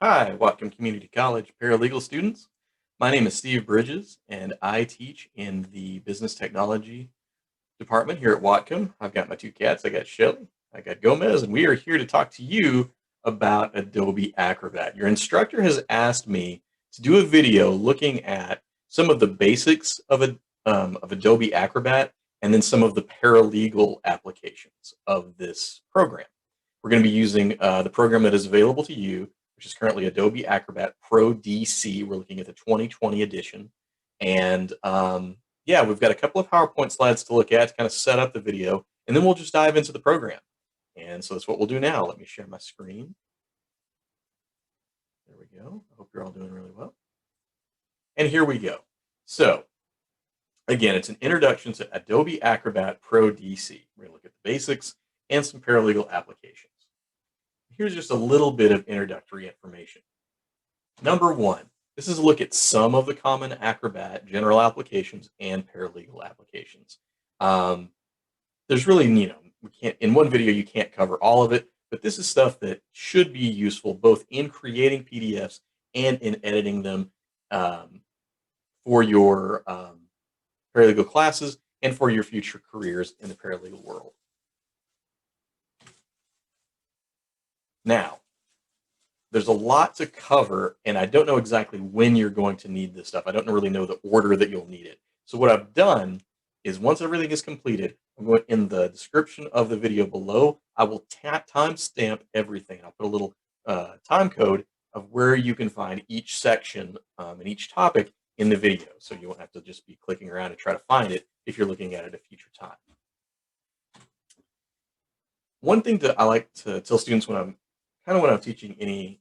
Hi, Whatcom Community College paralegal students. My name is Steve Bridges, and I teach in the business technology department here at Whatcom. I've got my two cats. I got Shelly, I got Gomez, and we are here to talk to you about Adobe Acrobat. Your instructor has asked me to do a video looking at some of the basics of Adobe Acrobat and then some of the paralegal applications of this program. We're going to be using the program that is available to you, which is currently Adobe Acrobat Pro DC. We're looking at the 2020 edition. And yeah, we've got a couple of PowerPoint slides to look at to kind of set up the video, and then we'll just dive into the program. And so that's what we'll do now. Let me share my screen. There we go. I hope you're all doing really well. And here we go. So again, it's an introduction to Adobe Acrobat Pro DC. We're going to look at the basics and some paralegal applications. Here's just a little bit of introductory information. Number one, this is a look at some of the common Acrobat general applications and paralegal applications. There's really, we can't, in one video, you can't cover all of it, but this is stuff that should be useful both in creating PDFs and in editing them for your paralegal classes and for your future careers in the paralegal world. Now, there's a lot to cover, and I don't know exactly when you're going to need this stuff. I don't really know the order that you'll need it. So what I've done is once everything is completed, I'm going in the description of the video below, I will timestamp everything. I'll put a little time code of where you can find each section and each topic in the video. So you won't have to just be clicking around and try to find it if you're looking at it a future time. One thing that I like to tell students when I'm teaching any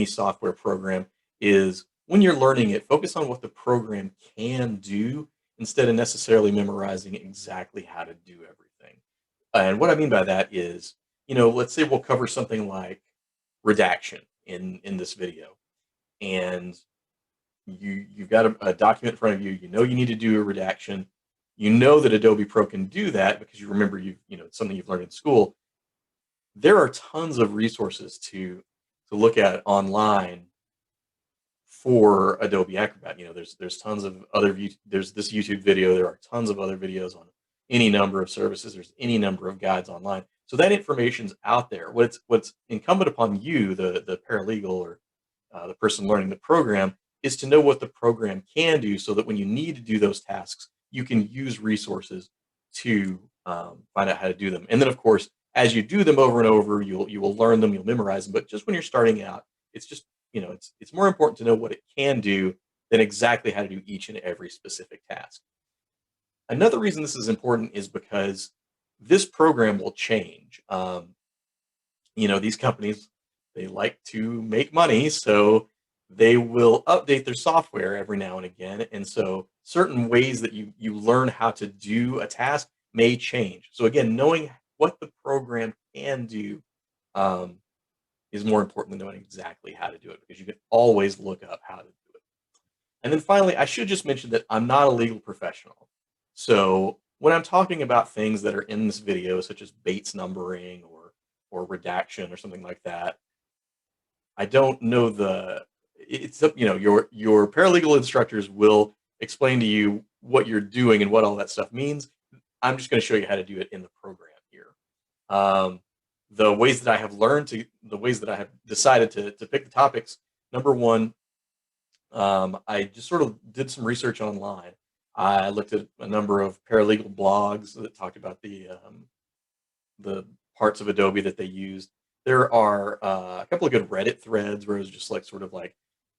software program is when you're learning it, focus on what the program can do instead of necessarily memorizing exactly how to do everything. And what I mean by that is, let's say we'll cover something like redaction in this video, and you've got a document in front of you. You know you need to do a redaction. You know that Adobe Pro can do that because you remember it's something you've learned in school. There are tons of resources to look at online for Adobe Acrobat. There's tons of there's this YouTube video. There are tons of other videos on any number of services. There's any number of guides online. So that information's out there. What's incumbent upon you, the paralegal or the person learning the program, is to know what the program can do so that when you need to do those tasks, you can use resources to find out how to do them. And then, of course, as you do them over and over, you will learn them, you'll memorize them. But just when you're starting out, it's just it's more important to know what it can do than exactly how to do each and every specific task. Another reason this is important is because this program will change. These companies, they like to make money, so they will update their software every now and again. And so certain ways that you learn how to do a task may change. So again, knowing what the program can do is more important than knowing exactly how to do it, because you can always look up how to do it. And then finally, I should just mention that I'm not a legal professional. So when I'm talking about things that are in this video, such as Bates numbering or redaction or something like that, I don't know your paralegal instructors will explain to you what you're doing and what all that stuff means. I'm just going to show you how to do it in the program here. The ways that I have decided to pick the topics. Number one, I just sort of did some research online. I looked at a number of paralegal blogs that talked about the parts of Adobe that they used. There are a couple of good Reddit threads where it was just like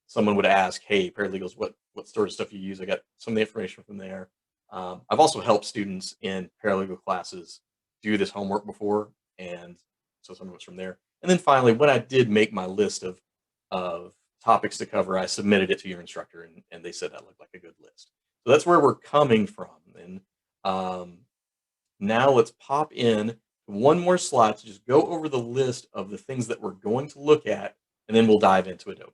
someone would ask, "Hey, paralegals, what sort of stuff you use?" I got some of the information from there. I've also helped students in paralegal classes do this homework before, and so some of it's from there. And then finally, when I did make my list of topics to cover, I submitted it to your instructor, and they said that looked like a good list. So that's where we're coming from. And now let's pop in one more slide to just go over the list of the things that we're going to look at, and then we'll dive into Adobe.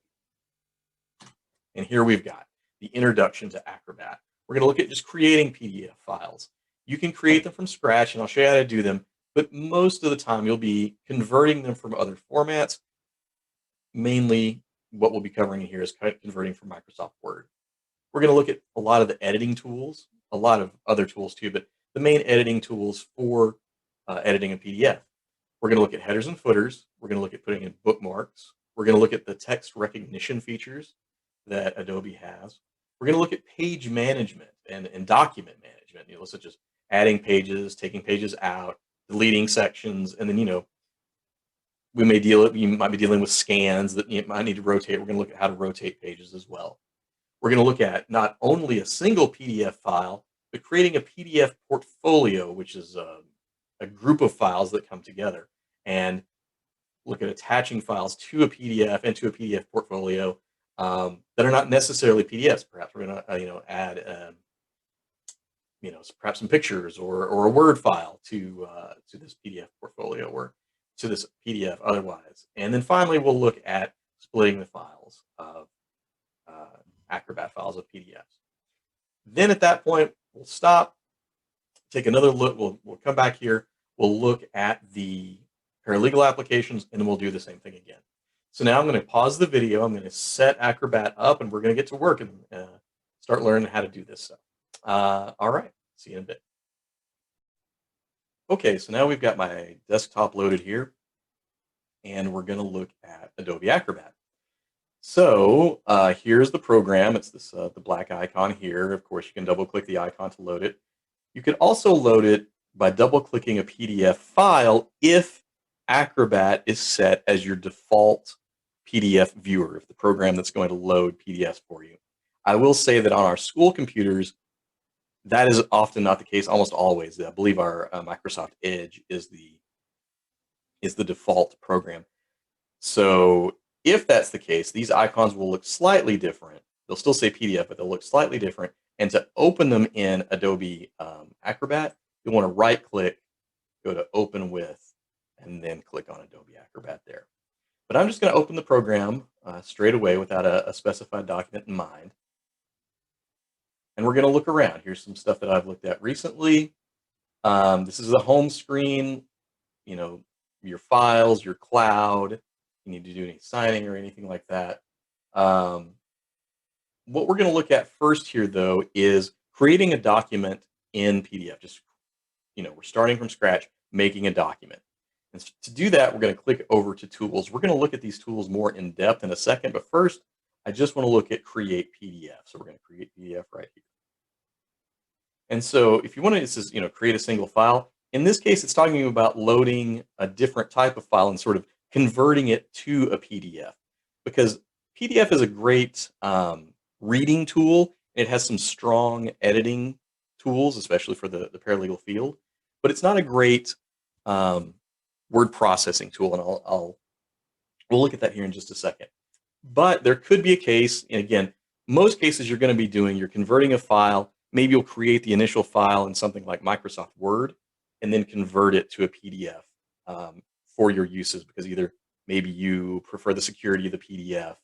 And here we've got the introduction to Acrobat. We're going to look at just creating PDF files. You can create them from scratch, and I'll show you how to do them, but most of the time you'll be converting them from other formats mainly what we'll be covering here is converting from Microsoft Word. We're going to look at a lot of the editing tools, a lot of other tools too, but the main editing tools for editing a PDF. We're going to look at headers and footers. We're going to look at putting in bookmarks. We're going to look at the text recognition features that Adobe has. We're going to look at page management and document management, such as adding pages, taking pages out, deleting sections, and then, you might be dealing with scans that you might need to rotate. We're going to look at how to rotate pages as well. We're going to look at not only a single PDF file, but creating a PDF portfolio, which is a group of files that come together, and look at attaching files to a PDF and to a PDF portfolio that are not necessarily PDFs. Perhaps we're going to add perhaps some pictures or a Word file to this PDF portfolio or to this PDF otherwise. And then finally, we'll look at splitting the files of Acrobat files of PDFs. Then at that point, we'll stop, take another look. We'll come back here. We'll look at the Paralegal applications, and then we'll do the same thing again. So now I'm going to pause the video. I'm going to set Acrobat up, and we're going to get to work and start learning how to do this stuff. All right. See you in a bit. Okay, so now we've got my desktop loaded here, and we're going to look at Adobe Acrobat. So here's the program. It's this the black icon here. Of course, you can double-click the icon to load it. You can also load it by double-clicking a PDF file if Acrobat is set as your default PDF viewer, if the program that's going to load PDFs for you. I will say that on our school computers, that is often not the case, almost always. I believe our Microsoft Edge is the default program. So if that's the case, these icons will look slightly different. They'll still say PDF, but they'll look slightly different. And to open them in Adobe Acrobat, you'll want to right-click, go to Open With, and then click on Adobe Acrobat there. But I'm just going to open the program straight away without a specified document in mind. And we're going to look around. Here's some stuff that I've looked at recently. This is the home screen, your files, your cloud. You need to do any signing or anything like that. What we're going to look at first here, though, is creating a document in PDF. Just, we're starting from scratch, making a document. And to do that, we're going to click over to Tools. We're going to look at these tools more in depth in a second, but first, I just want to look at Create PDF. So we're going to create PDF right here. And so if you want to, it says, create a single file. In this case, it's talking about loading a different type of file and sort of converting it to a PDF, because PDF is a great reading tool. It has some strong editing tools, especially for the paralegal field, but it's not a great word processing tool. And we'll look at that here in just a second. But there could be a case, and again, most cases you're going to be doing, you're converting a file. Maybe you'll create the initial file in something like Microsoft Word and then convert it to a PDF for your uses, because either maybe you prefer the security of the PDF,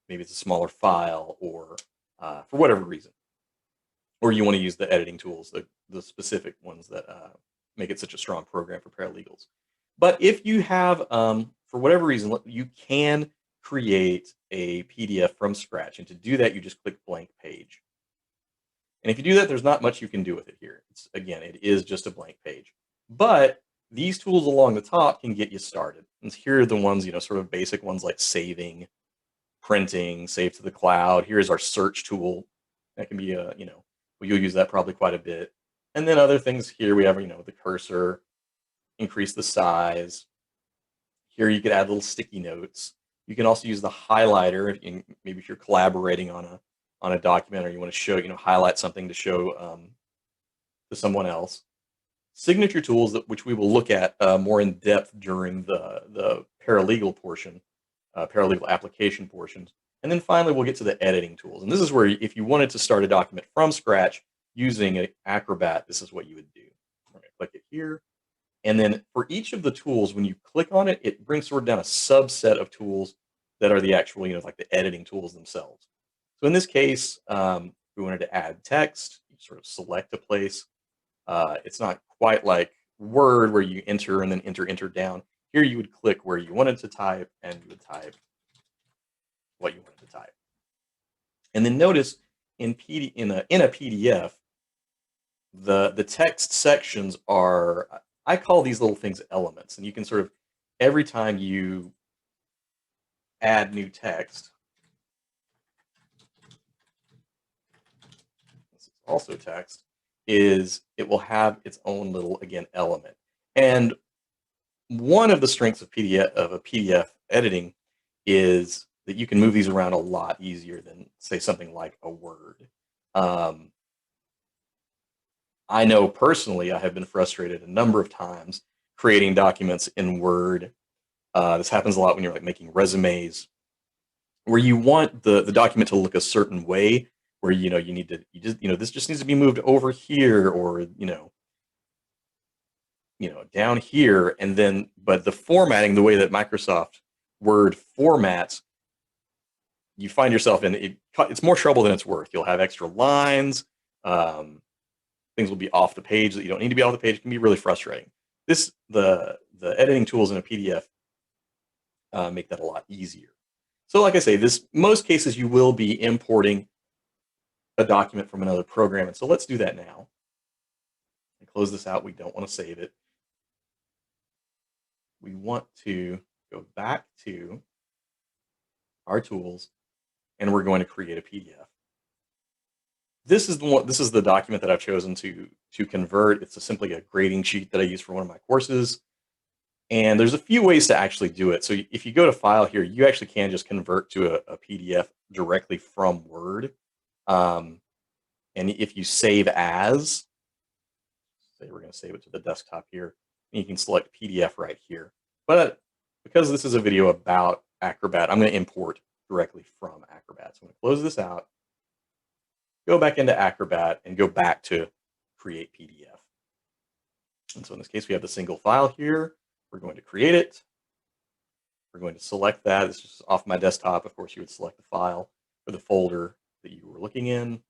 maybe it's a smaller file, or for whatever reason, or you want to use the editing tools, the specific ones that make it such a strong program for paralegals. But if you have, for whatever reason, you can create a PDF from scratch, and to do that, you just click blank page. And if you do that, there's not much you can do with it here. Again, it is just a blank page. But these tools along the top can get you started. And here are the ones, sort of basic ones like saving, printing, save to the cloud. Here's our search tool. That can be you'll use that probably quite a bit. And then other things here, we have, the cursor, increase the size. Here you could add little sticky notes. You can also use the highlighter, maybe if you're collaborating on a document, or you want to show, highlight something to show to someone else. Signature tools, which we will look at more in depth during the paralegal portion, paralegal application portions. And then finally, we'll get to the editing tools. And this is where, if you wanted to start a document from scratch using Acrobat, this is what you would do. We're going to click it here. And then for each of the tools, when you click on it, it brings sort of down a subset of tools that are the actual, like the editing tools themselves. So in this case, we wanted to add text. You sort of select a place. It's not quite like Word where you enter and then enter down. Here you would click where you wanted to type, and you would type what you wanted to type. And then notice in a PDF, the text sections are, I call these little things elements, and you can sort of, every time you add new text, this is also text, is it will have its own little, again, element. And one of the strengths of a PDF editing is that you can move these around a lot easier than, say, something like a Word. I know personally I have been frustrated a number of times creating documents in Word. This happens a lot when you're like making resumes, where you want the document to look a certain way, where this just needs to be moved over here, or down here, and then but the formatting, the way that Microsoft Word formats, you find yourself in it's more trouble than it's worth. You'll have extra lines. Things will be off the page that you don't need to be off the page. It can be really frustrating. The editing tools in a PDF make that a lot easier. So like I say, most cases you will be importing a document from another program. And so let's do that now. And close this out. We don't want to save it. We want to go back to our tools, and we're going to create a PDF. This is the document that I've chosen to convert. It's simply a grading sheet that I use for one of my courses. And there's a few ways to actually do it. So if you go to File here, you actually can just convert to a PDF directly from Word. And if you save as, say we're going to save it to the desktop here, and you can select PDF right here. But because this is a video about Acrobat, I'm going to import directly from Acrobat. So I'm going to close this out, go back into Acrobat, and go back to Create PDF. And so in this case, we have the single file here. We're going to create it. We're going to select that. This is just off my desktop. Of course, you would select the file or the folder that you were looking in.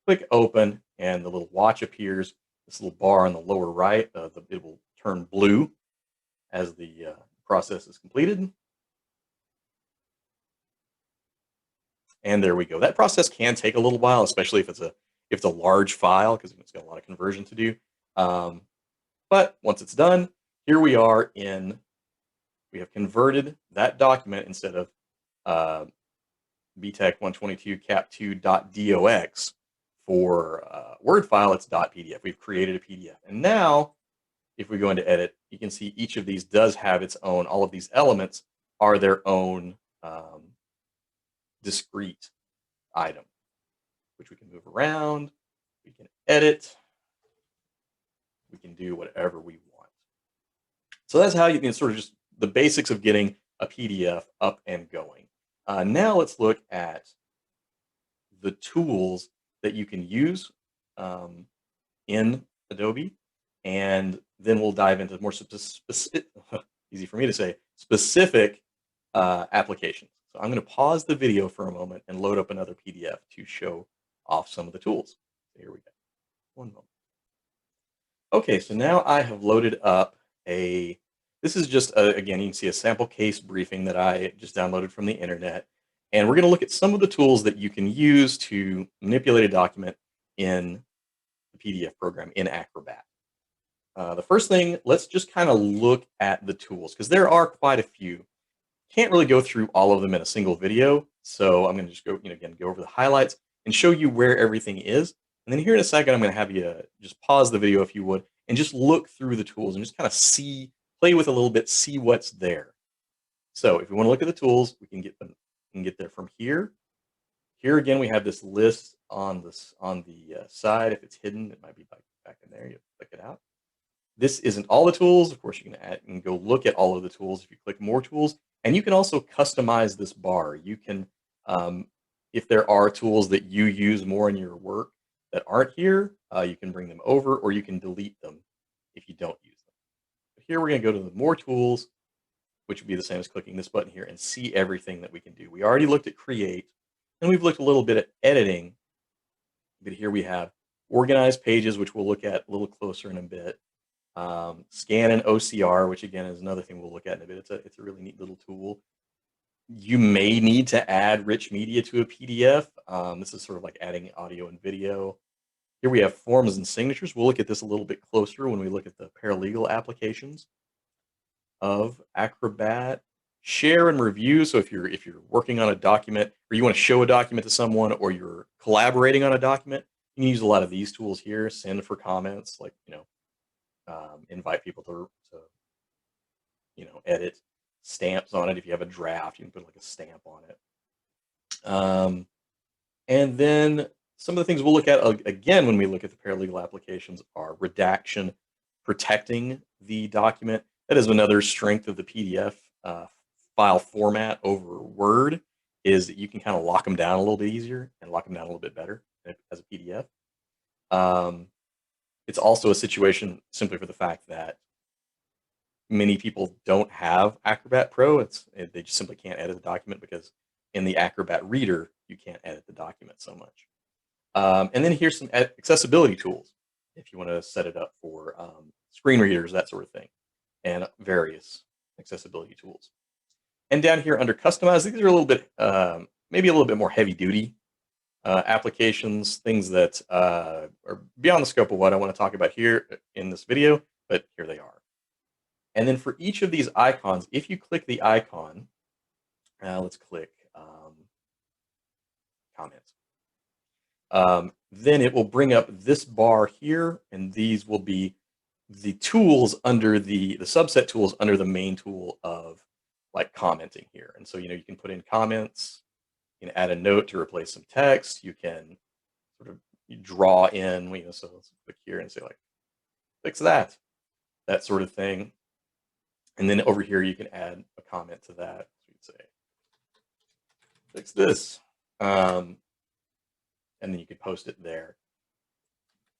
Click Open, and the little watch appears. This little bar on the lower right, it will turn blue as the process is completed. And there we go. That process can take a little while, especially if it's a large file, because it's got a lot of conversion to do. But once it's done, here we are we have converted that document. Instead of BTEC 122 cap2.dox for Word file, it's .pdf. We've created a PDF. And now, if we go into edit, you can see each of these does have its own, all of these elements are their own discrete item, which we can move around, we can edit, we can do whatever we want. So that's how you can sort of just the basics of getting a PDF up and going. Now let's look at the tools that you can use in Adobe, and then we'll dive into more specific, easy for me to say, specific applications. So I'm going to pause the video for a moment and load up another PDF to show off some of the tools. So here we go. One moment. Okay, so now I have loaded up this is just, again, you can see a sample case briefing that I just downloaded from the internet. And we're going to look at some of the tools that you can use to manipulate a document in the PDF program in Acrobat. The first thing, let's just kind of look at the tools, because there are quite a few. Can't really go through all of them in a single video, so I'm going to just go, again, go over the highlights and show you where everything is. And then here in a second, I'm going to have you just pause the video if you would, and just look through the tools and just kind of play with a little bit, see what's there. So if we want to look at the tools, we can get there from here. Here again, we have this list on the side. If it's hidden, it might be back in there. You click it out. This isn't all the tools. Of course, you can add and go look at all of the tools if you click more tools. And you can also customize this bar. You can, if there are tools that you use more in your work that aren't here, you can bring them over, or you can delete them if you don't use them. But here we're going to go to the more tools, which would be the same as clicking this button here, and see everything that we can do. We already looked at create, and we've looked a little bit at editing. But here we have organize pages, which we'll look at a little closer in a bit. Scan and OCR, which again is another thing we'll look at in a bit. It's a really neat little tool. You may need to add rich media to a PDF. This is sort of like adding audio and video. Here we have forms and signatures. We'll look at this a little bit closer when we look at the paralegal applications of Acrobat. Share and review. So if you're working on a document or you want to show a document to someone or you're collaborating on a document, you can use a lot of these tools here. Send for comments, like invite people to edit stamps on it. If you have a draft, you can put like a stamp on it. And then some of the things we'll look at again when we look at the paralegal applications are redaction, protecting the document. That is another strength of the PDF file format over Word, is that you can kind of lock them down a little bit easier and lock them down a little bit better as a PDF. It's also a situation simply for the fact that many people don't have Acrobat Pro. They just simply can't edit the document because in the Acrobat Reader, you can't edit the document so much. And then here's some accessibility tools if you want to set it up for screen readers, that sort of thing, and various accessibility tools. And down here under Customize, these are a little bit, maybe a little bit more heavy duty applications, things that are beyond the scope of what I want to talk about here in this video, but here they are. And then for each of these icons, if you click the icon, let's click comments. Then it will bring up this bar here, and these will be the tools under the subset tools under the main tool of like commenting here. And so, you can put in comments, you can add a note to replace some text. You can sort of draw in, so let's click here and say like, fix that sort of thing. And then over here, you can add a comment to that. So you'd say, fix this. And then you could post it there.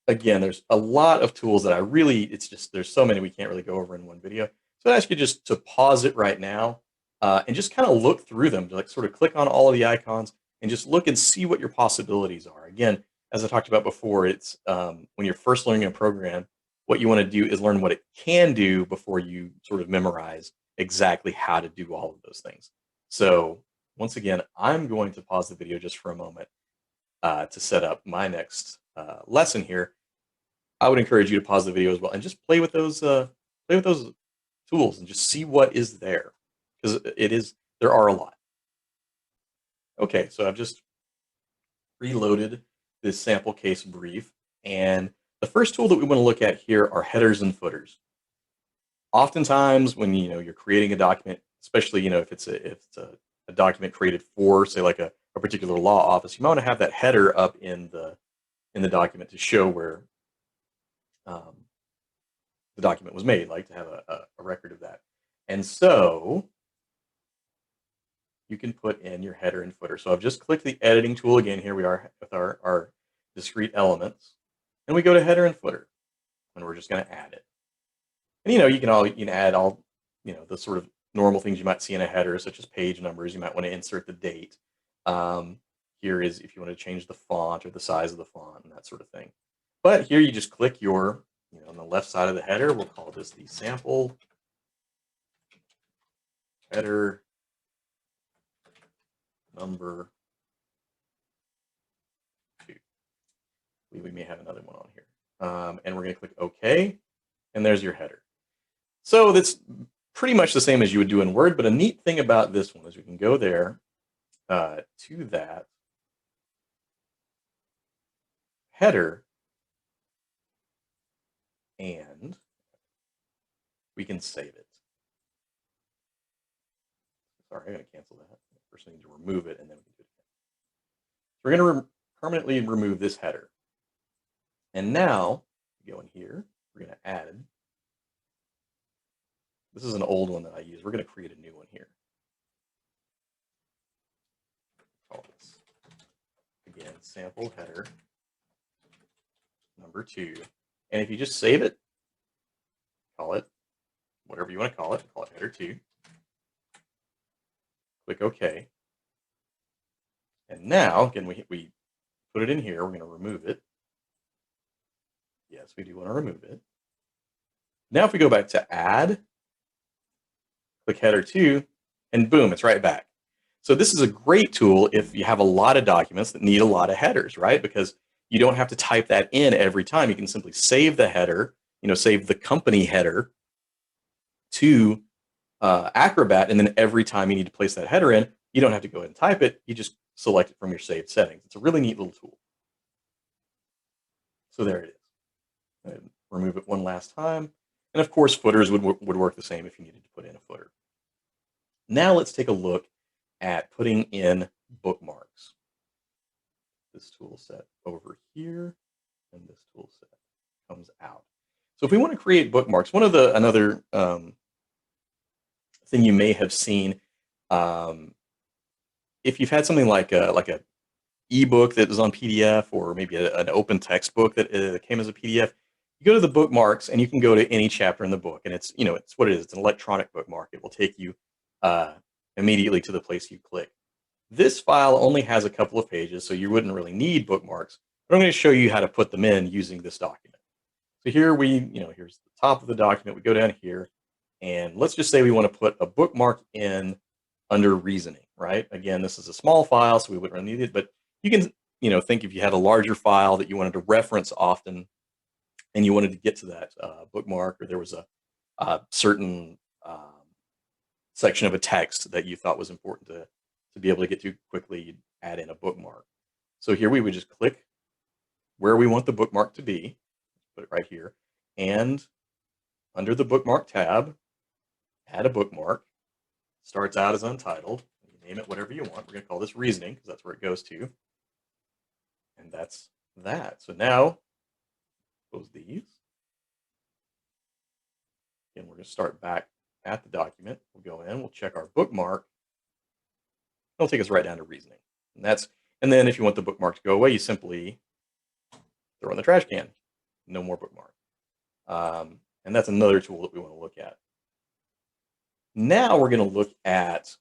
Again, there's a lot of tools that there's so many we can't really go over in one video. So I ask you just to pause it right now and just kind of look through them, to like sort of click on all of the icons and just look and see what your possibilities are. Again, as I talked about before, it's when you're first learning a program, what you want to do is learn what it can do before you sort of memorize exactly how to do all of those things. So once again, I'm going to pause the video just for a moment to set up my next lesson here. I would encourage you to pause the video as well and just play with those tools and just see what is there, because there are a lot. Okay, so I've just reloaded this sample case brief, and the first tool that we want to look at here are headers and footers. Oftentimes when you're creating a document, especially if it's a document created for, say, like a particular law office, you might want to have that header up in the document to show where the document was made, like to have a record of that. And so you can put in your header and footer. So I've just clicked the editing tool again. Here we are with our discrete elements, and we go to header and footer, and we're just going to add it. And you can add all the sort of normal things you might see in a header, such as page numbers. You might want to insert the date. Here is if you want to change the font or the size of the font and that sort of thing. But here you just click your, on the left side of the header, we'll call this the sample header number 2. We may have another one on here. And we're going to click OK, and there's your header. So that's pretty much the same as you would do in Word, but a neat thing about this one is we can go there to that header, and we can save it. Sorry, I'm going to cancel that. First, I need to remove it, and then we can do it again. So we're going to permanently remove this header. And now, go in here, we're going to add. This is an old one that I use. We're going to create a new one here. Call this, again, sample header number 2. And if you just save it, call it whatever you want to call it header 2. Click OK. And now, again, we put it in here. We're going to remove it. Yes, we do want to remove it. Now if we go back to add, click header 2, and boom, it's right back. So this is a great tool if you have a lot of documents that need a lot of headers, right? Because you don't have to type that in every time. You can simply save the header, save the company header to Acrobat, and then every time you need to place that header in, you don't have to go ahead and type it. You just select it from your saved settings. It's a really neat little tool. So there it is. And remove it one last time. And of course, footers would work the same if you needed to put in a footer. Now let's take a look at putting in bookmarks. This tool set over here, and this tool set comes out. So if we want to create bookmarks, another thing you may have seen, if you've had something like a ebook that was on PDF, or maybe an open textbook that came as a PDF, you go to the bookmarks and you can go to any chapter in the book, and it's what it is. It's an electronic bookmark. It will take you immediately to the place you click. This file only has a couple of pages, so you wouldn't really need bookmarks, but I'm going to show you how to put them in using this document. So here here's the top of the document. We go down here, and let's just say we want to put a bookmark in under reasoning, right? Again, this is a small file, so we wouldn't really need it, but you can, think if you had a larger file that you wanted to reference often, and you wanted to get to that bookmark, or there was a certain section of a text that you thought was important to be able to get to quickly, you'd add in a bookmark. So here we would just click where we want the bookmark to be, put it right here, and under the bookmark tab, add a bookmark. Starts out as untitled. You name it whatever you want. We're going to call this reasoning because that's where it goes to. And that's that. So now, close these. Again, we're going to start back at the document. We'll go in, we'll check our bookmark. It'll take us right down to reasoning. And then if you want the bookmark to go away, you simply throw in the trash can. No more bookmark. And that's another tool that we want to look at. Now we're going to look at,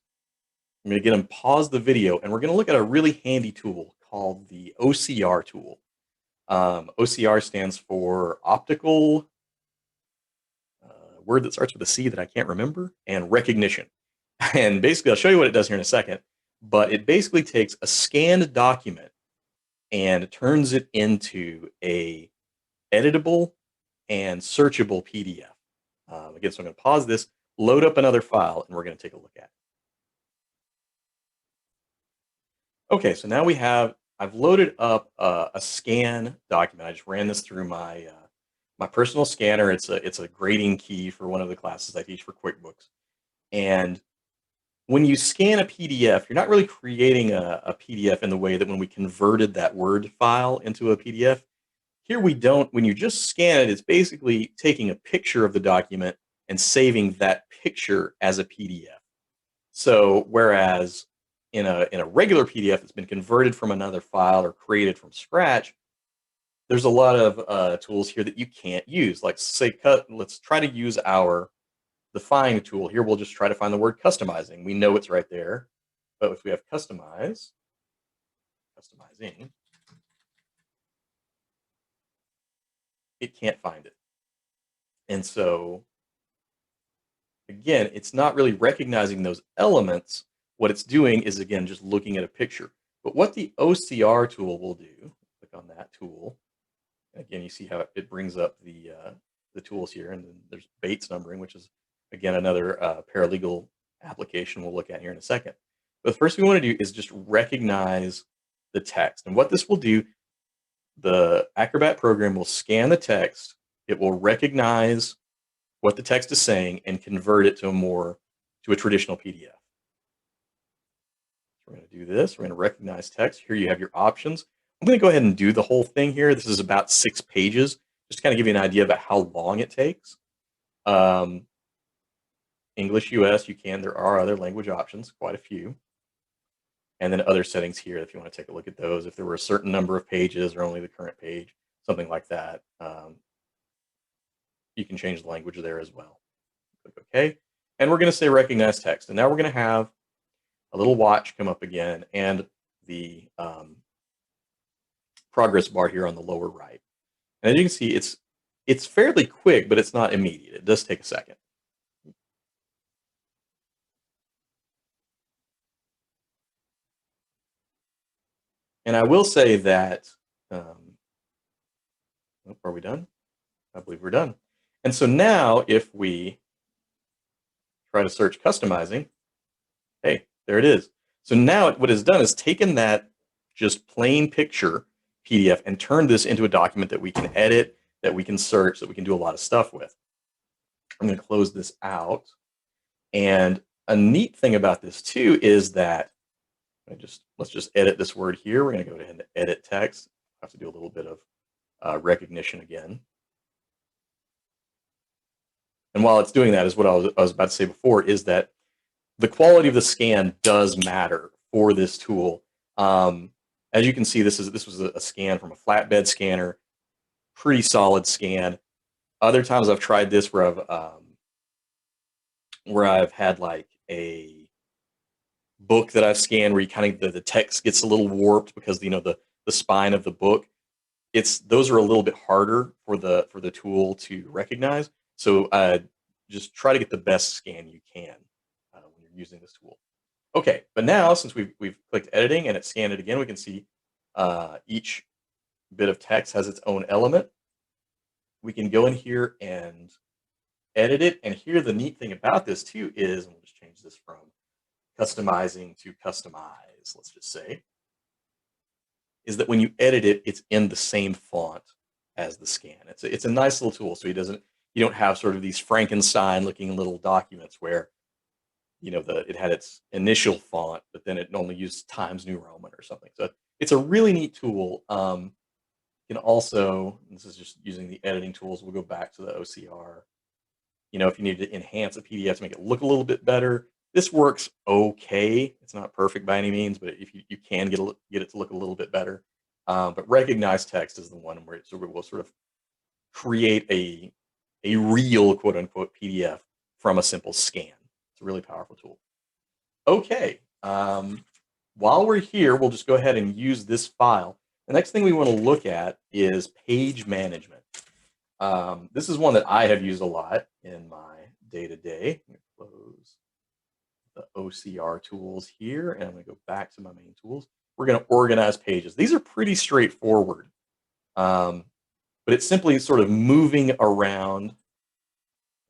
I'm going to get them pause the video, and we're going to look at a really handy tool called the OCR tool. OCR stands for optical, word that starts with a C that I can't remember, and recognition. And basically, I'll show you what it does here in a second, but it basically takes a scanned document and turns it into a editable and searchable PDF. Again, so I'm going to pause this, load up another file, and we're going to take a look at it. Okay, so now I've loaded up a scan document. I just ran this through my my personal scanner. It's a grading key for one of the classes I teach for QuickBooks. And when you scan a PDF, you're not really creating a PDF in the way that when we converted that Word file into a PDF. Here we don't. When you just scan it, it's basically taking a picture of the document and saving that picture as a PDF. So whereas in a regular PDF that's been converted from another file or created from scratch, there's a lot of tools here that you can't use. Like say, let's try to use the find tool. Here we'll just try to find the word customizing. We know it's right there, but if we have customizing, it can't find it. And so again, it's not really recognizing those elements. What it's doing is, again, just looking at a picture. But what the OCR tool will do, click on that tool. And again, you see how it brings up the tools here. And then there's Bates numbering, which is, again, another paralegal application we'll look at here in a second. But the first thing we want to do is just recognize the text. And what this will do, the Acrobat program will scan the text. It will recognize what the text is saying and convert it to a traditional PDF. We're going to do this. We're going to recognize text. Here you have your options. I'm going to go ahead and do the whole thing here. This is about 6 pages, just to kind of give you an idea about how long it takes. English US, there are other language options, quite a few. And then other settings here, if you want to take a look at those, if there were a certain number of pages or only the current page, something like that. You can change the language there as well. Click OK. And we're going to say recognize text. And now we're going to have a little watch come up again and the progress bar here on the lower right. And as you can see, It's fairly quick, but it's not immediate. It does take a second. And I will say that, um, oh, are we done? I believe we're done. And so now if we try to search customizing, hey, there it is. So now what it's done is taken that just plain picture PDF and turned this into a document that we can edit, that we can search, that we can do a lot of stuff with. I'm going to close this out. And a neat thing about this too is that let's just edit this word here. We're going to go ahead and edit text. I have to do a little bit of recognition again. And while it's doing that, is what I was about to say before, is that the quality of the scan does matter for this tool. As you can see, this was a scan from a flatbed scanner, pretty solid scan. Other times I've tried this where I've had like a book that I've scanned where you kind of the text gets a little warped because the spine of the book. Those are a little bit harder for the tool to recognize. So just try to get the best scan you can when you're using this tool. Okay, but now since we've clicked editing and it's scanned it again, we can see each bit of text has its own element. We can go in here and edit it. And here the neat thing about this too is, and we'll just change this from customizing to customize, let's just say, is that when you edit it, it's in the same font as the scan. It's a nice little tool, so you don't have sort of these Frankenstein looking little documents where it had its initial font, but then it only used Times New Roman or something. So it's a really neat tool. You can also, this is just using the editing tools. We'll go back to the OCR. If you need to enhance a PDF to make it look a little bit better, this works okay. It's not perfect by any means, but if you can get it to look a little bit better. But recognize text is the one where it will sort of create a real quote unquote PDF from a simple scan. It's a really powerful tool. Okay. While we're here, we'll just go ahead and use this file. The next thing we want to look at is page management. This is one that I have used a lot in my day-to-day. Close the OCR tools here, and I'm going to go back to my main tools. We're going to organize pages. These are pretty straightforward, but it's simply sort of moving around.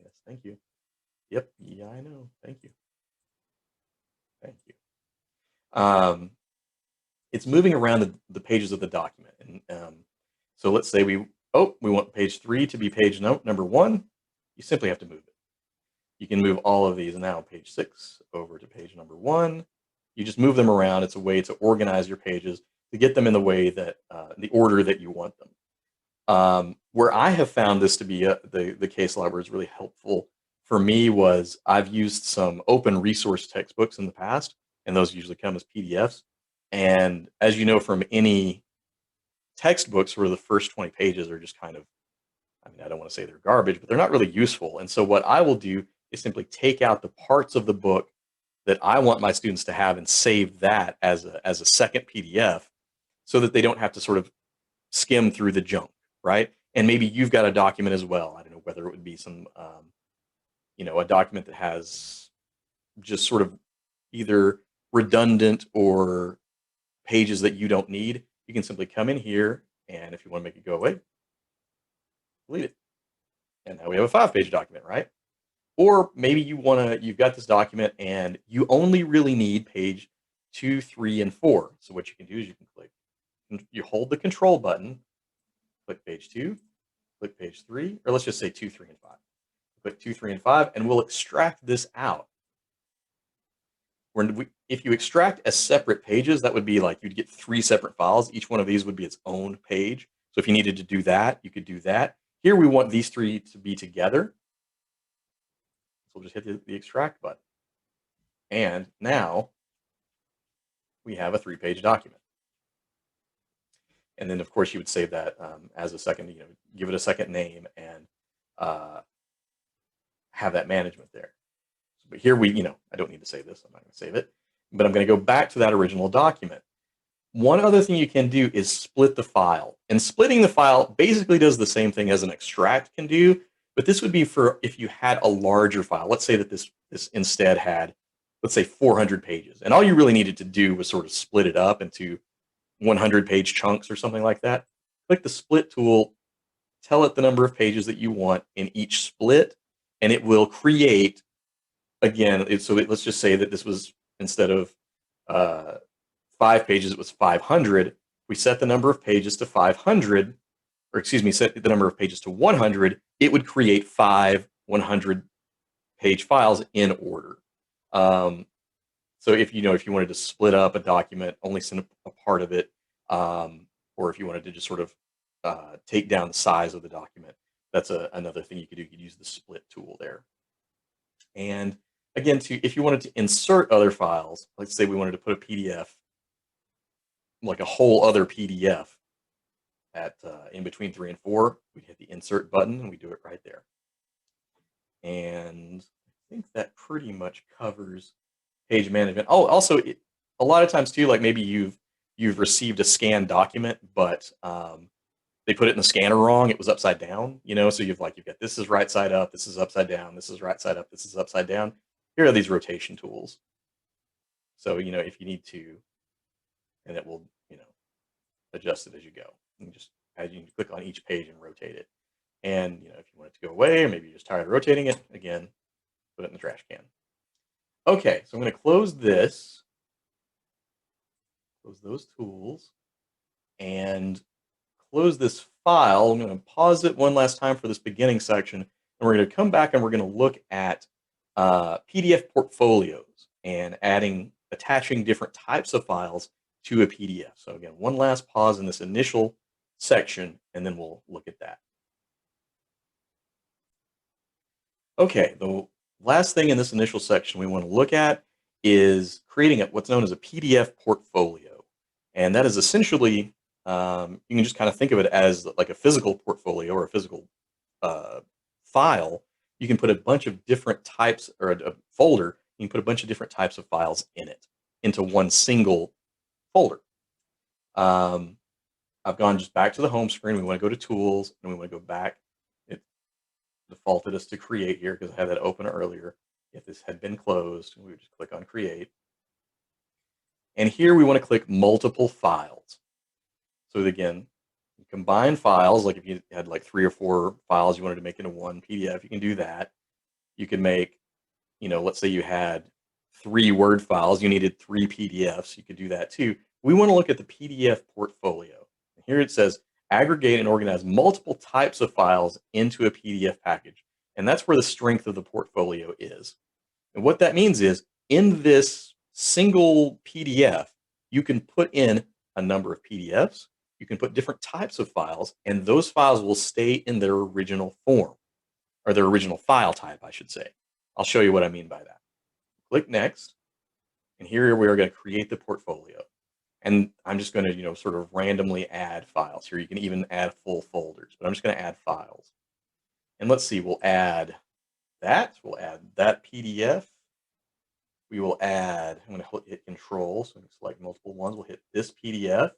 Yes, thank you. Yep, yeah, I know. Thank you. Thank you. It's moving around the pages of the document. And so let's say we want page 3 to be page number 1. You simply have to move it. You can move all of these now, page 6 over to page number 1. You just move them around. It's a way to organize your pages, to get them in the way that the order that you want them. Where I have found this to be the case a lot where it's really helpful for me was I've used some open resource textbooks in the past, and those usually come as PDFs. And as you know from any textbooks where the first 20 pages are just kind of, I don't want to say they're garbage, but they're not really useful. And so what I will do is simply take out the parts of the book that I want my students to have and save that as a second PDF so that they don't have to sort of skim through the junk, right? And maybe you've got a document as well. I don't know whether it would be some, a document that has just sort of either redundant or pages that you don't need. You can simply come in here, and if you want to make it go away, delete it. And now we have a 5-page document, right? Or maybe you've got this document and you only really need page 2, 3, and 4. So what you can do is you hold the control button, click page 2, click page 3, or let's just say 2, 3, and 5. Click 2, 3, and 5, and we'll extract this out. If you extract as separate pages, that would be like you'd get 3 separate files. Each one of these would be its own page. So if you needed to do that, you could do that. Here we want these 3 to be together. So we'll just hit the extract button. And now we have a 3-page document. And then, of course, you would save that as a second, give it a second name and have that management there. But here I don't need to save this. I'm not going to save it. But I'm going to go back to that original document. One other thing you can do is split the file. And splitting the file basically does the same thing as an extract can do, but this would be for if you had a larger file. Let's say that this instead had, let's say 400 pages. And all you really needed to do was sort of split it up into 100-page chunks or something like that. Click the split tool, tell it the number of pages that you want in each split, and it will create, again, let's just say that this was, instead of 5 pages, it was 500. We set the number of pages to 500, or excuse me, set the number of pages to 100, it would create 5 100-page files in order. So if you wanted to split up a document, only send a part of it, or if you wanted to just sort of take down the size of the document, that's another thing you could do. You could use the split tool there. And again, if you wanted to insert other files, let's say we wanted to put a PDF, like a whole other PDF at in between 3 and 4, we hit the insert button and we do it right there. And I think that pretty much covers page management. Oh, also, a lot of times too, like maybe you've received a scanned document, but they put it in the scanner wrong. It was upside down, so you've got, this is right side up, this is upside down, this is right side up, this is upside down. Here are these rotation tools. So, if you need to, and it will, adjust it as you go. You can click on each page and rotate it. And, if you want it to go away, or maybe you're just tired of rotating it, again, put it in the trash can. Okay, so I'm going to close this, close those tools, and close this file. I'm going to pause it one last time for this beginning section, and we're going to come back and we're going to look at PDF portfolios and attaching different types of files to a PDF. So again, one last pause in this initial section, and then we'll look at that. Okay, the last thing in this initial section we want to look at is creating what's known as a PDF portfolio. And that is essentially, you can just kind of think of it as like a physical portfolio or a physical file. You can put a bunch of different types, or a folder, you can put a bunch of different types of files in it into one single folder. I've gone just back to the home screen. We want to go to tools, and we want to go back. It defaulted us to create here because I had that open earlier. If this had been closed, we would just click on create. And here we want to click multiple files. So again, combine files, like if you had like 3 or 4 files you wanted to make into one PDF, you can do that. You can make, let's say you had 3 Word files, you needed 3 PDFs, you could do that too. We want to look at the PDF portfolio. Here it says, aggregate and organize multiple types of files into a PDF package. And that's where the strength of the portfolio is. And what that means is, in this single PDF, you can put in a number of PDFs, you can put different types of files, and those files will stay in their original form, or their original file type, I should say. I'll show you what I mean by that. Click Next, and here we are going to create the portfolio. And I'm just going to, sort of randomly add files here. You can even add full folders, but I'm just going to add files. And let's see, we'll add that PDF. We will add, I'm going to hit Control, so I'm going to select multiple ones. We'll hit this PDF.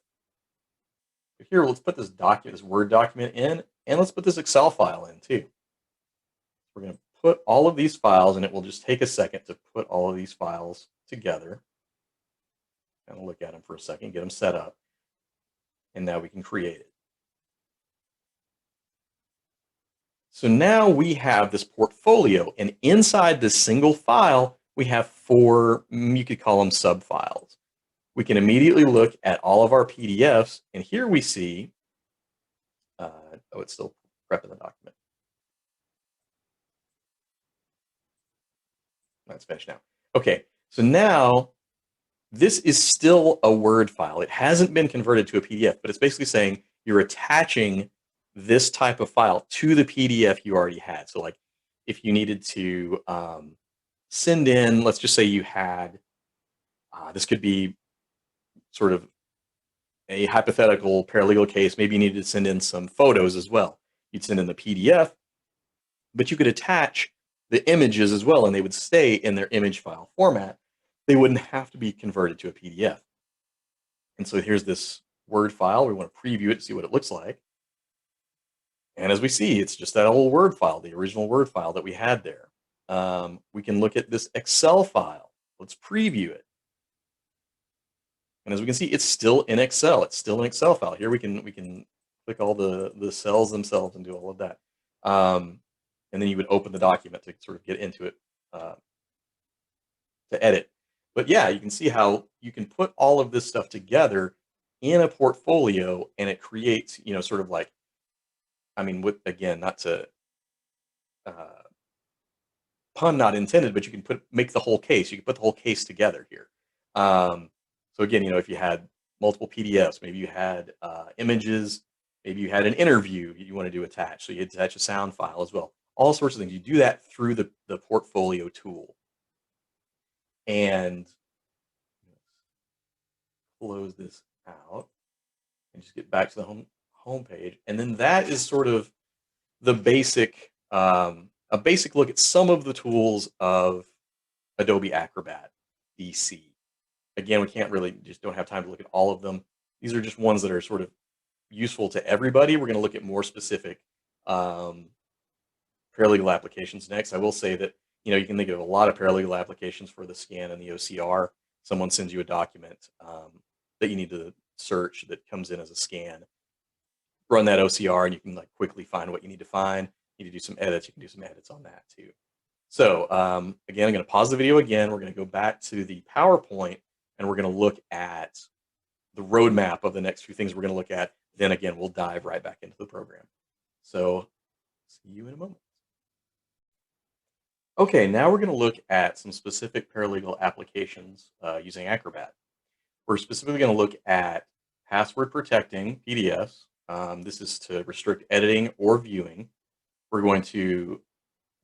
Here, let's put this Word document in, and let's put this Excel file in too. We're going to put all of these files, and it will just take a second to put all of these files together. Kind of look at them for a second, get them set up, and now we can create it. So now we have this portfolio, and inside this single file, we have 4, you could call them sub-files. We can immediately look at all of our PDFs, and here we see, oh, it's still prepping the document. That's finished now. Okay, so now this is still a Word file. It hasn't been converted to a PDF, but it's basically saying you're attaching this type of file to the PDF you already had. So like if you needed to send in, let's just say you had, this could be sort of a hypothetical paralegal case. Maybe you needed to send in some photos as well. You'd send in the PDF, but you could attach the images as well, and they would stay in their image file format. They wouldn't have to be converted to a PDF. And so here's this Word file. We want to preview it to see what it looks like. And as we see, it's just that old Word file, the original Word file that we had there. We can look at this Excel file. Let's preview it. And as we can see, it's still in Excel. It's still an Excel file. Here we can click all the cells themselves and do all of that. And then you would open the document to sort of get into it to edit. But yeah, you can see how you can put all of this stuff together in a portfolio, and it creates, sort of like, I mean, with again, not to uh, pun not intended, but you can make the whole case. You can put the whole case together here. So again, if you had multiple PDFs, maybe you had images, maybe you had an interview you wanted to attach, so you attach a sound file as well. All sorts of things. You do that through the portfolio tool. And close this out and just get back to the home page. And then that is sort of the basic, a basic look at some of the tools of Adobe Acrobat DC. Again, we can't really, just don't have time to look at all of them. These are just ones that are sort of useful to everybody. We're going to look at more specific paralegal applications next. I will say that, you can think of a lot of paralegal applications for the scan and the OCR. Someone sends you a document that you need to search that comes in as a scan. Run that OCR and you can like quickly find what you need to find. You need to do some edits. You can do some edits on that too. So again, I'm going to pause the video again. We're going to go back to the PowerPoint and we're going to look at the roadmap of the next few things we're going to look at. Then again, we'll dive right back into the program. So see you in a moment. Okay, now we're going to look at some specific paralegal applications using Acrobat. We're specifically going to look at password protecting PDFs. This is to restrict editing or viewing. We're going to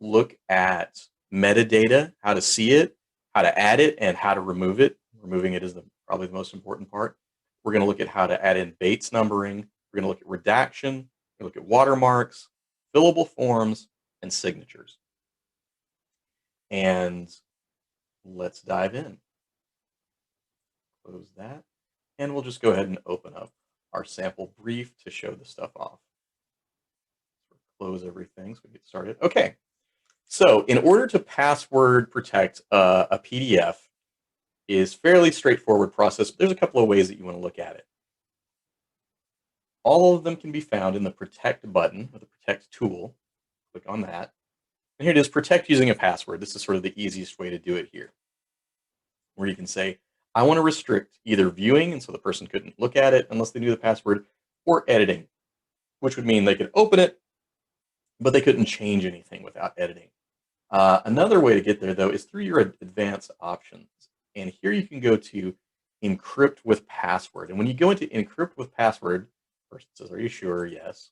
look at metadata, how to see it, how to add it, and how to remove it. Removing it is probably the most important part. We're going to look at how to add in Bates numbering. We're going to look at redaction. We're going to look at watermarks, fillable forms, and signatures. And let's dive in. Close that. And we'll just go ahead and open up our sample brief to show the stuff off. Close everything so we get started. Okay. So in order to password protect a PDF is fairly straightforward process, but there's a couple of ways that you want to look at it. All of them can be found in the Protect button or the Protect tool. Click on that. And here it is, protect using a password. This is sort of the easiest way to do it here, where you can say, I want to restrict either viewing, and so the person couldn't look at it unless they knew the password, or editing, which would mean they could open it, but they couldn't change anything without editing. Another way to get there, though, is through your advanced options. And here you can go to encrypt with password. And when you go into encrypt with password, first it says, are you sure? Yes.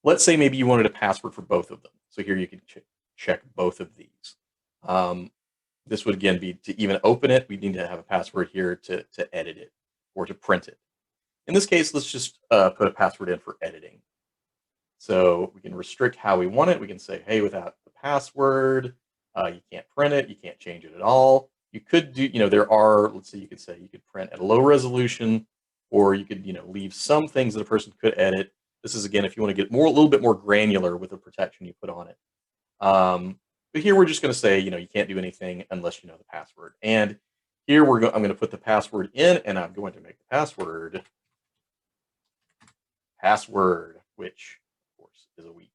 Let's say maybe you wanted a password for both of them. So here you can check both of these. This would again be to even open it, we need to have a password here to edit it or to print it. In this case, let's just put a password in for editing. So we can restrict how we want it. We can say, hey, without the password, you can't print it, you can't change it at all. You could do, there are, let's say you could say you could print at a low resolution, or you could, leave some things that a person could edit. This is, again, if you want to get a little bit more granular with the protection you put on it. But here we're just going to say, you can't do anything unless you know the password. And here I'm going to put the password in, and I'm going to make the password, which, of course, is a weak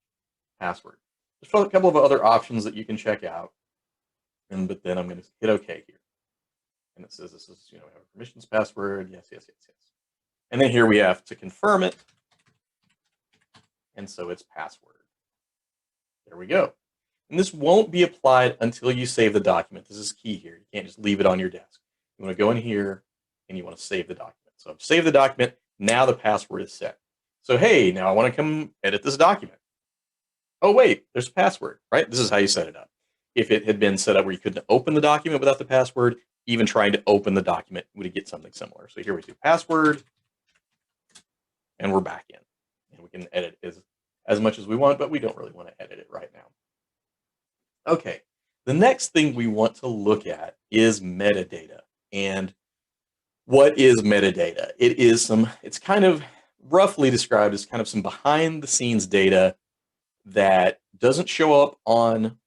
password. There's a couple of other options that you can check out. But then I'm going to hit OK here. And it says this is, we have a permissions password. Yes, yes, yes, yes. And then here we have to confirm it. And so it's password. There we go. And this won't be applied until you save the document. This is key here. You can't just leave it on your desk. You want to go in here and you want to save the document. So I've saved the document. Now the password is set. So, hey, now I want to come edit this document. Oh, wait, there's a password, right? This is how you set it up. If it had been set up where you couldn't open the document without the password, even trying to open the document would get something similar. So here we do password, and we're back in. And we can edit as much as we want, but we don't really want to edit it right now. Okay, the next thing we want to look at is metadata. And What is metadata? It's kind of roughly described as kind of some behind the scenes data that doesn't show up on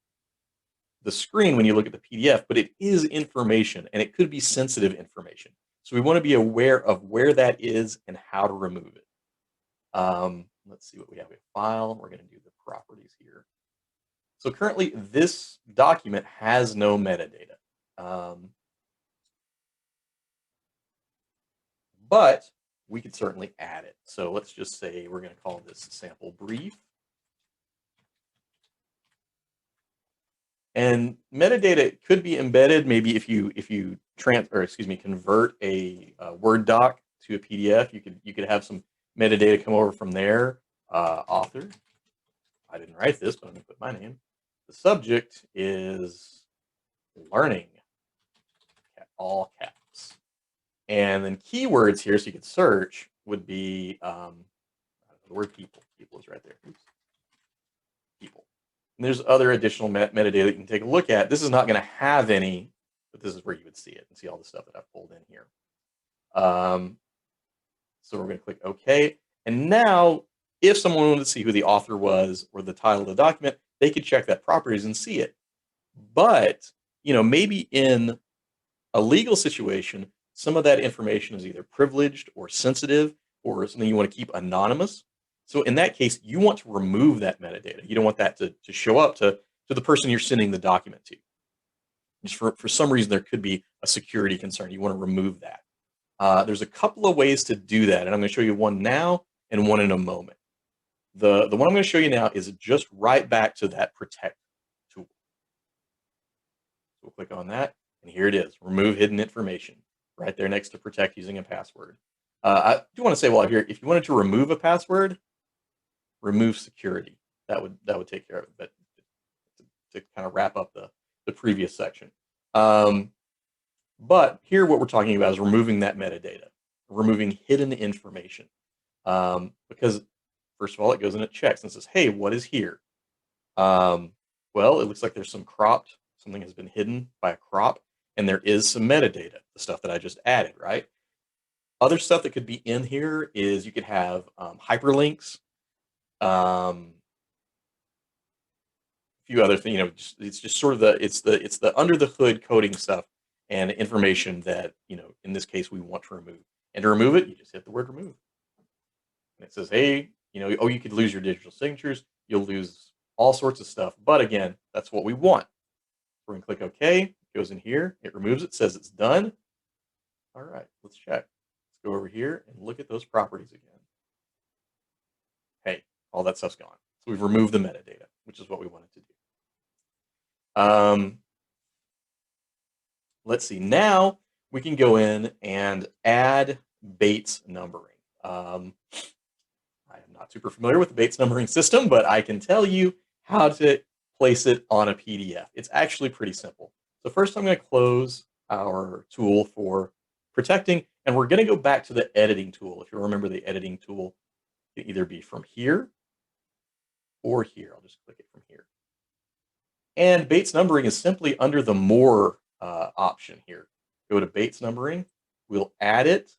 the screen when you look at the PDF, but it is information and it could be sensitive information. So we want to be aware of where that is and how to remove it. Let's see what we have. We have file. We're going to do the properties here. So currently this document has no metadata. But we could certainly add it. So let's just say we're going to call this sample brief. And metadata could be embedded maybe if you convert a Word doc to a PDF. You could have some metadata come over from there. Author. I didn't write this, but I'm going to put my name. The subject is learning. All caps. And then keywords here, so you could search, would be the word people. People is right there. Oops. People. And there's other additional metadata that you can take a look at. This is not going to have any, but this is where you would see it and see all the stuff that I've pulled in here. So we're going to click OK. And now, if someone wanted to see who the author was or the title of the document, they could check that properties and see it. But, maybe in a legal situation, some of that information is either privileged or sensitive or something you want to keep anonymous. So in that case, you want to remove that metadata. You don't want that to show up to the person you're sending the document to. Just for some reason, there could be a security concern. You want to remove that. There's a couple of ways to do that, and I'm going to show you one now and one in a moment. The one I'm going to show you now is just right back to that protect tool. We'll click on that. And here it is, remove hidden information, right there next to protect using a password. I do want to say while here, if you wanted to remove a password, remove security. That would take care of it. But to kind of wrap up the previous section. But here what we're talking about is removing that metadata, removing hidden information. Because first of all, it goes and it checks and says, hey, what is here? Well, it looks like there's something has been hidden by a crop. And there is some metadata, the stuff that I just added, right? Other stuff that could be in here is you could have hyperlinks, a few other things. It's just sort of it's the under the hood coding stuff and information that in this case we want to remove. And to remove it, you just hit the word remove, and it says, hey, you could lose your digital signatures, you'll lose all sorts of stuff. But again, that's what we want. We're gonna click OK. Goes in here, it removes it, says it's done. All right, let's check. Let's go over here and look at those properties again. Hey, all that stuff's gone. So we've removed the metadata, which is what we wanted to do. Let's see. Now we can go in and add Bates numbering. I am not super familiar with the Bates numbering system, but I can tell you how to place it on a PDF. It's actually pretty simple. So first I'm going to close our tool for protecting, and we're going to go back to the editing tool. If you remember, the editing tool can either be from here or here. I'll just click it from here. And Bates numbering is simply under the More option here. Go to Bates numbering. We'll add it.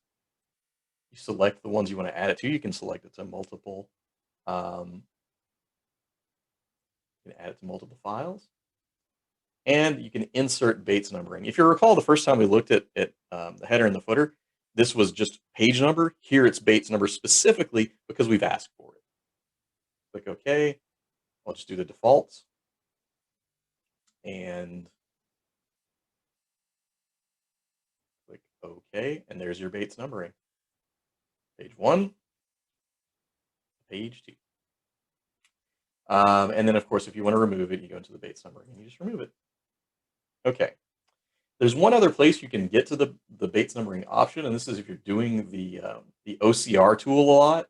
You select the ones you want to add it to. You can select it to multiple. You can add it to multiple files. And you can insert Bates numbering. If you recall, the first time we looked at the header and the footer, this was just page number. Here it's Bates number specifically because we've asked for it. Click OK. I'll just do the defaults. And click OK. And there's your Bates numbering. Page 1, page 2. And then, of course, if you want to remove it, you go into the Bates numbering and you just remove it. Okay. There's one other place you can get to the Bates numbering option, and this is if you're doing the OCR tool a lot.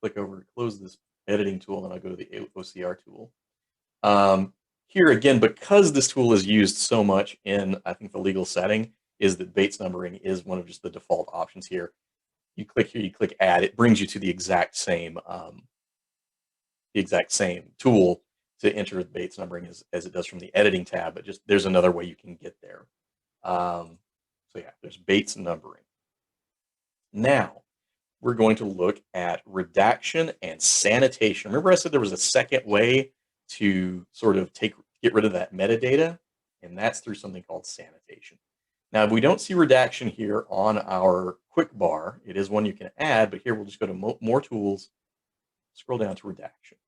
Click over, close this editing tool, and I'll go to the OCR tool. Here again, because this tool is used so much in, I think, the legal setting, is that Bates numbering is one of just the default options here. You click here, you click Add, it brings you to the exact same tool to enter the Bates numbering as it does from the editing tab, but just there's another way you can get there. So So yeah, there's Bates numbering. Now, we're going to look at redaction and sanitation. Remember I said there was a second way to sort of get rid of that metadata, and that's through something called sanitation. Now, we don't see redaction here on our quick bar. It is one you can add, but here we'll just go to more tools, scroll down to redaction.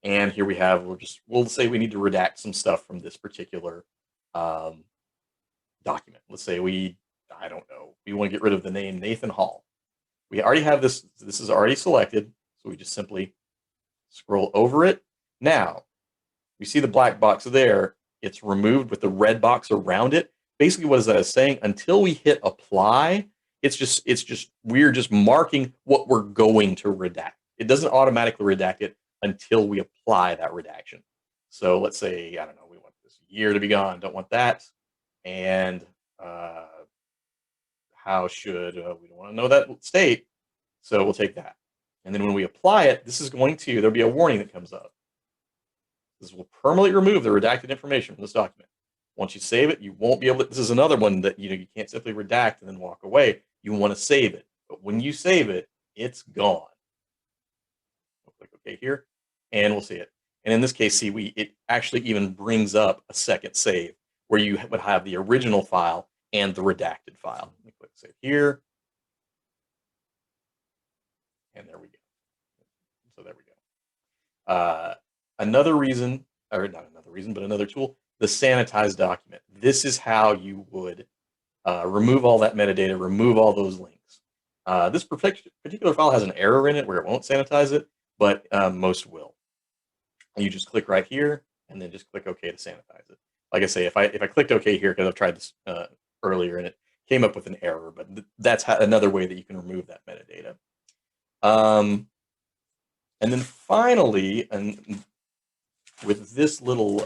And here we have, we'll say we need to redact some stuff from this particular document. Let's say I don't know, we want to get rid of the name Nathan Hall. We already have this is already selected, so we just simply scroll over it. Now, we see the black box there. It's removed with the red box around it. Basically, what is that saying? Until we hit apply, we're just marking what we're going to redact. It doesn't automatically redact it until we apply that redaction. So let's say, I don't know, we want this year to be gone. Don't want that. And how should, we don't want to know that state. So we'll take that. And then when we apply it, there'll be a warning that comes up. This will permanently remove the redacted information from this document. Once you save it, you won't be able to, this is another one that you can't simply redact and then walk away. You want to save it. But when you save it, it's gone. We'll click OK here, and we'll see it. And in this case, see, it actually even brings up a second save where you would have the original file and the redacted file. Let me click save here. And there we go. So there we go. Another reason, or not another reason, but another tool, the sanitized document. This is how you would remove all that metadata, remove all those links. This particular file has an error in it where it won't sanitize it, but most will. And you just click right here and then just click OK to sanitize it. Like I say, if I clicked OK here, because I've tried this earlier and it came up with an error, but that's another way that you can remove that metadata. And then finally, and with this little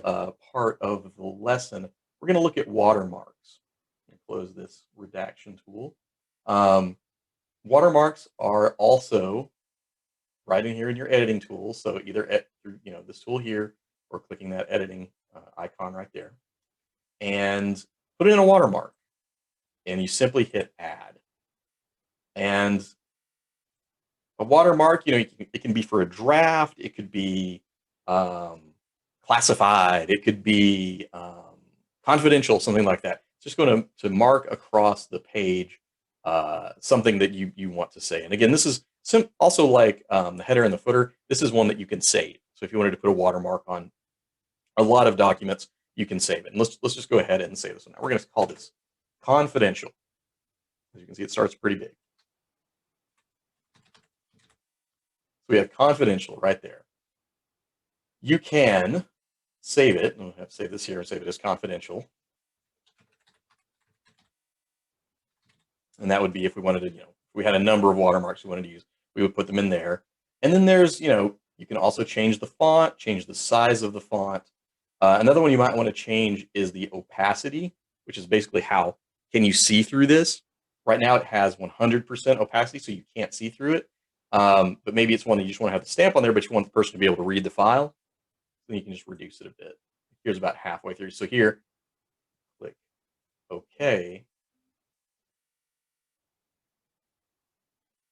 part of the lesson, we're going to look at watermarks. Close this redaction tool. Watermarks are also right in here in your editing tools. So either through this tool here or clicking that editing icon right there, and put in a watermark, and you simply hit add. And a watermark, it can be for a draft, it could be classified, it could be confidential, something like that. It's just going to mark across the page something that you want to say. And again, this is also like the header and the footer. This is one that you can save. So if you wanted to put a watermark on a lot of documents, you can save it. And let's just go ahead and save this one. Now we're going to call this confidential. As you can see, it starts pretty big. So we have confidential right there. You can save it. I'll have to save this here and save it as confidential. And that would be if we wanted to, if we had a number of watermarks we wanted to use, we would put them in there. And then there's, you can also change the font, change the size of the font. Another one you might want to change is the opacity, which is basically how can you see through this. Right now it has 100% opacity, so you can't see through it. But maybe it's one that you just want to have the stamp on there, but you want the person to be able to read the file. Then you can just reduce it a bit. Here's about halfway through. So here, click OK.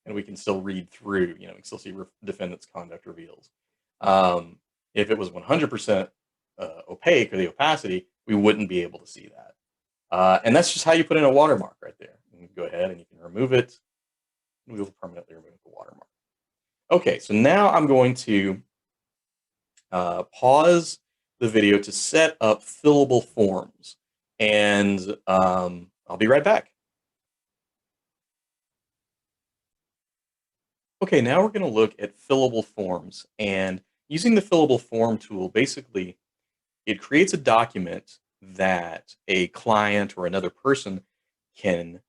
And we can still read through, we can still see defendant's conduct reveals. If it was 100% opaque, or the opacity, we wouldn't be able to see that. And that's just how you put in a watermark right there. You can go ahead and you can remove it. We will permanently remove the watermark. Okay, so now I'm going to pause the video to set up fillable forms. And I'll be right back. Okay, now we're going to look at fillable forms. And using the fillable form tool, basically, it creates a document that a client or another person can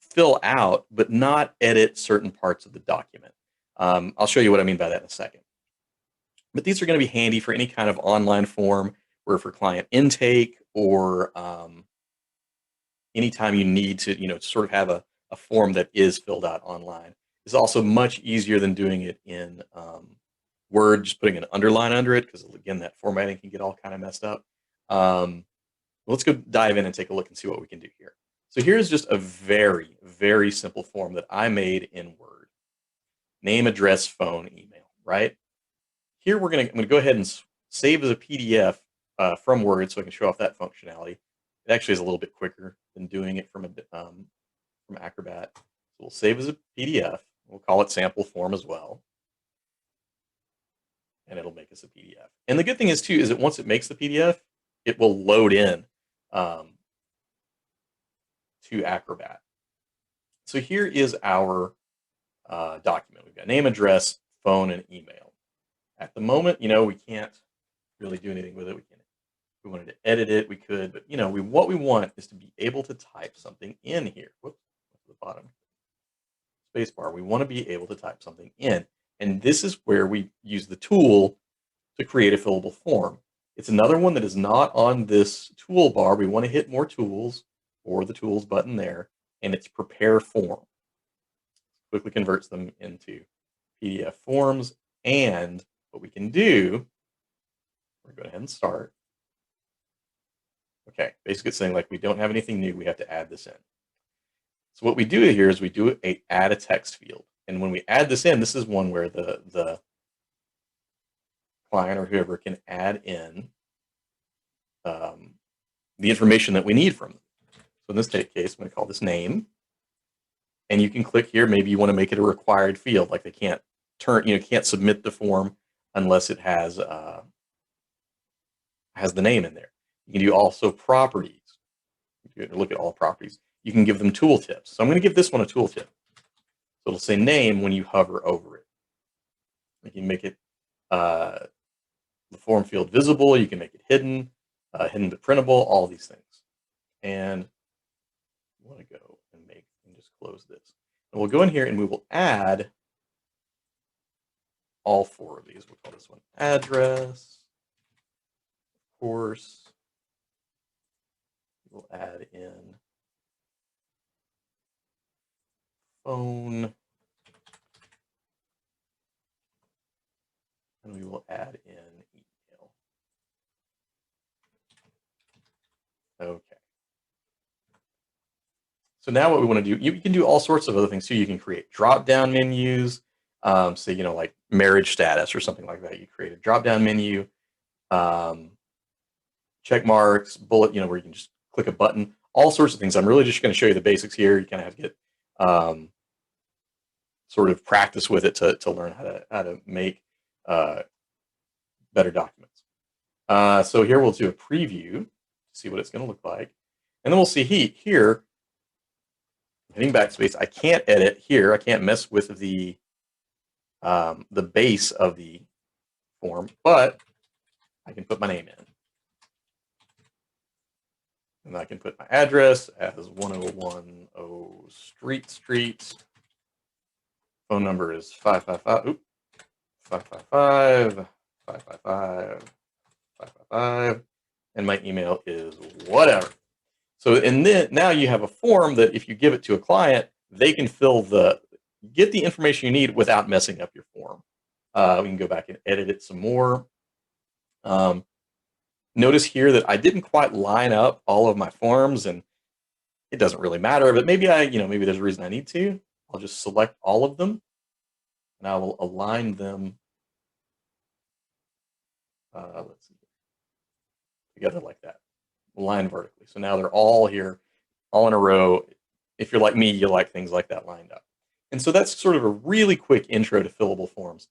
fill out, but not edit certain parts of the document. I'll show you what I mean by that in a second. But these are going to be handy for any kind of online form, or for client intake, or anytime you need to, sort of have a form that is filled out online. It's also much easier than doing it in Word, just putting an underline under it, because again, that formatting can get all kind of messed up. Let's go dive in and take a look and see what we can do here. So here's just a very, very simple form that I made in Word. Name, address, phone, email, right? Here I'm gonna go ahead and save as a PDF from Word so I can show off that functionality. It actually is a little bit quicker than doing it from Acrobat. So we'll save as a PDF. We'll call it sample form as well, and it'll make us a PDF. And the good thing is too is that once it makes the PDF, it will load in um, to Acrobat. So here is our document. We've got name, address, phone, and email. At the moment, we can't really do anything with it. If we wanted to edit it, we could, but what we want is to be able to type something in here. Whoops, to the bottom spacebar. We want to be able to type something in, and this is where we use the tool to create a fillable form. It's another one that is not on this toolbar. We want to hit more tools or the tools button there, and it's prepare form. Quickly converts them into PDF forms, and what we can do, we're going to go ahead and start. Okay, basically it's saying like we don't have anything new, we have to add this in. So what we do here is we do add a text field. And when we add this in, this is one where the client or whoever can add in the information that we need from them. So in this case, I'm going to call this name. And you can click here. Maybe you want to make it a required field, like they can't can't submit the form unless it has the name in there. You can do also properties. You can look at all properties. You can give them tooltips. So I'm going to give this one a tooltip. So it'll say name when you hover over it. You can make it the form field visible. You can make it hidden, hidden but printable, all these things. And I want to go and just close this. And we'll go in here and we will add all 4 of these. We'll call this one address. Of course, we'll add in phone. And we will add in email. Okay. So now what we want to do, you can do all sorts of other things too. You can create drop-down menus. Say, like marriage status or something like that. You create a drop-down menu, check marks, bullet, where you can just click a button, all sorts of things. I'm really just going to show you the basics here. You kind of have to get sort of practice with it to learn how to make better documents. So here we'll do a preview to see what it's going to look like. And then we'll see here, hitting backspace, I can't edit here. I can't mess with the base of the form, but I can put my name in. And I can put my address as 1010 Street. Phone number is 555, 555, 555, 555, and my email is whatever. So, and then now you have a form that if you give it to a client, they can get the information you need without messing up your form. We can go back and edit it some more. Notice here that I didn't quite line up all of my forms, and it doesn't really matter, but maybe maybe there's a reason I need to. I'll just select all of them, and I will align them, let's see, together like that, align vertically. So now they're all here, all in a row. If you're like me, you like things like that lined up. And so that's sort of a really quick intro to fillable forms.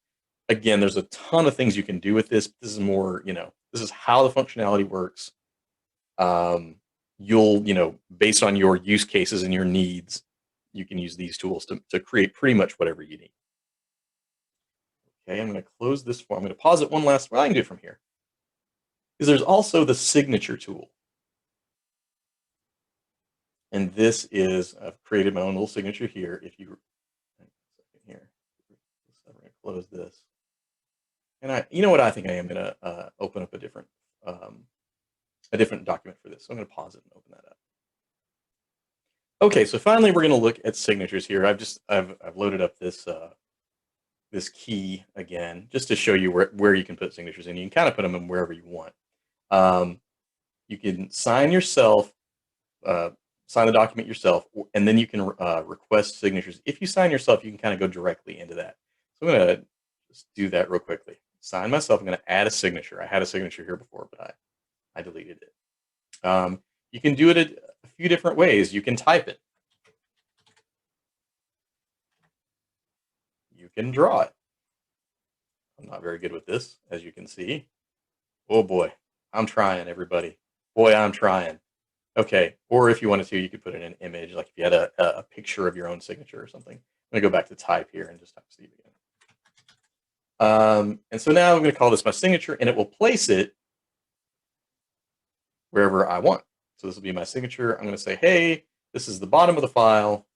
Again, there's a ton of things you can do with this. This is more, this is how the functionality works. You'll, based on your use cases and your needs, you can use these tools to create pretty much whatever you need. Okay, I'm going to close this form. I'm going to pause it one last, well, I can do it from here. Because there's also the signature tool. And this is, I've created my own little signature here. If you, here, I'm going to close this. And you know what, I think I am going to open up a different document for this. So I'm going to pause it and open that up. Okay, so finally we're going to look at signatures here. I've loaded up this this key again, just to show you where you can put signatures in. You can kind of put them in wherever you want. You You can sign yourself, sign the document yourself, and then you can request signatures. If you sign yourself, you can kind of go directly into that. So I'm going to just do that real quickly. Sign myself. I'm going to add a signature. I had a signature here before, but I deleted it. You can do it a few different ways. You can type it. You can draw it. I'm not very good with this, as you can see. Oh boy, I'm trying, everybody. Boy, I'm trying. Okay, or if you wanted to, you could put in an image, like if you had a picture of your own signature or something. I'm gonna go back to type here and just type Steve again. And so now I'm gonna call this my signature, and it will place it wherever I want. So this will be my signature. I'm gonna say, hey, this is the bottom of the file.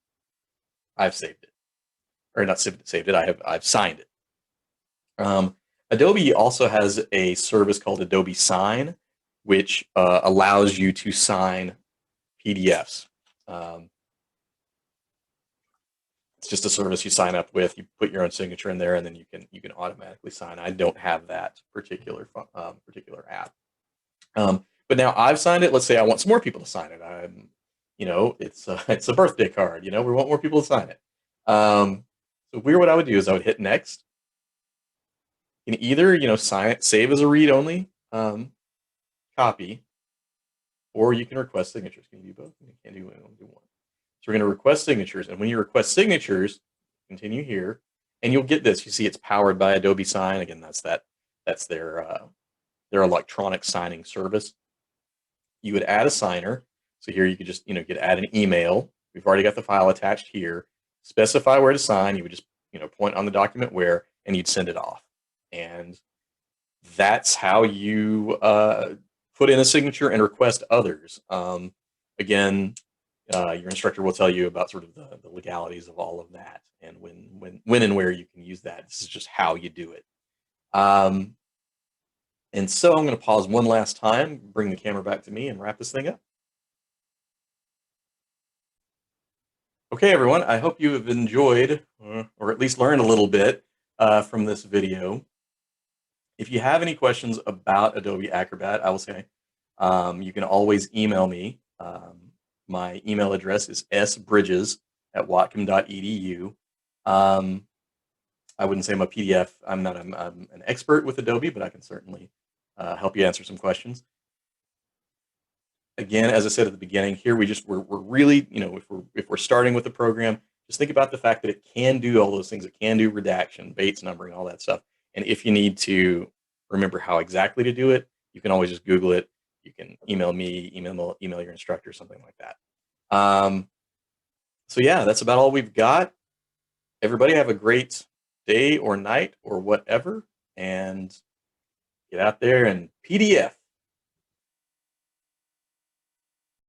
I've saved it, or not saved it. I've signed it. Adobe also has a service called Adobe Sign, which allows you to sign PDFs. It's just a service you sign up with. You put your own signature in there, and then you can automatically sign. I don't have that particular app, but now I've signed it. Let's say I want some more people to sign it. It's a birthday card. We want more people to sign it. So what I would do is I would hit next. You can either sign it, save as a read-only copy, or you can request signatures. Can you do both? You can't do one. So we're going to request signatures, and when you request signatures, continue here, and you'll get this. You see, it's powered by Adobe Sign. Again, that's their electronic signing service. You would add a signer. So here you could just add an email. We've already got the file attached here. Specify where to sign. You would just point on the document where, and you'd send it off. And that's how you put in a signature and request others. Again, your instructor will tell you about sort of the legalities of all of that, and when and where you can use that. This is just how you do it. And so I'm going to pause one last time, bring the camera back to me, and wrap this thing up. Okay, everyone, I hope you have enjoyed, or at least learned a little bit from this video. If you have any questions about Adobe Acrobat, I will say you can always email me. My email address is sbridges@watcom.edu. I wouldn't say I'm a PDF. I'm an expert with Adobe, but I can certainly help you answer some questions. Again, as I said at the beginning, here we're really, if we're starting with the program, just think about the fact that it can do all those things. It can do redaction, Bates numbering, all that stuff. And if you need to remember how exactly to do it, you can always just Google it. You can email me, email your instructor, something like that. So yeah, that's about all we've got. Everybody have a great day or night or whatever, and get out there and PDF.